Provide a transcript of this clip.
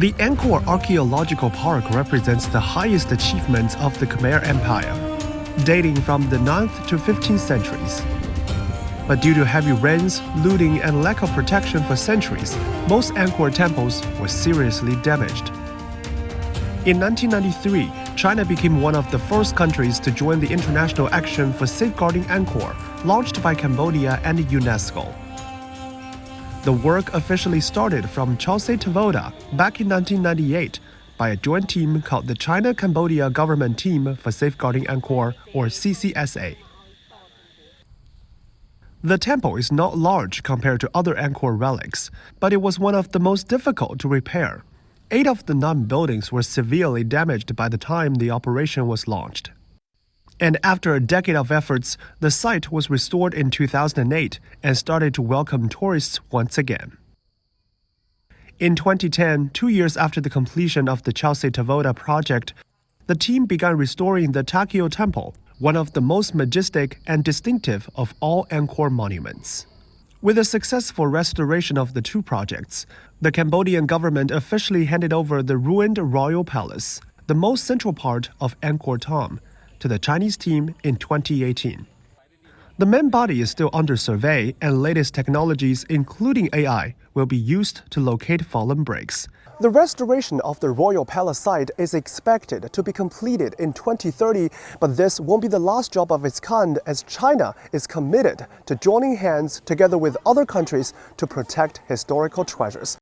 The Angkor Archaeological Park represents the highest achievements of the Khmer Empire, dating from the 9th to 15th centuries. But due to heavy rains, looting, and lack of protection for centuries, most Angkor temples were seriously damaged. In 1993, China became one of the first countries to join the International Action for Safeguarding Angkor, launched by Cambodia and UNESCO. The work officially started from Chausa Tavoda back in 1998 by a joint team called the China-Cambodia Government Team for Safeguarding Angkor, or CCSA. The temple is not large compared to other Angkor relics, but it was one of the most difficult to repair. 8 of the 9 buildings were severely damaged by the time the operation was launched. And after a decade of efforts, the site was restored in 2008 and started to welcome tourists once again. In 2010, 2 years after the completion of the Chausa Tavoda project, the team began restoring the Takeo Temple, one of the most majestic and distinctive of all Angkor monuments. With the successful restoration of the 2 projects, the Cambodian government officially handed over the ruined royal palace, the most central part of Angkor Thom, to the Chinese team in 2018. The main body is still under survey, and latest technologies, including AI, will be used to locate fallen bricks. The restoration of the royal palace site is expected to be completed in 2030, but this won't be the last job of its kind, as China is committed to joining hands together with other countries to protect historical treasures.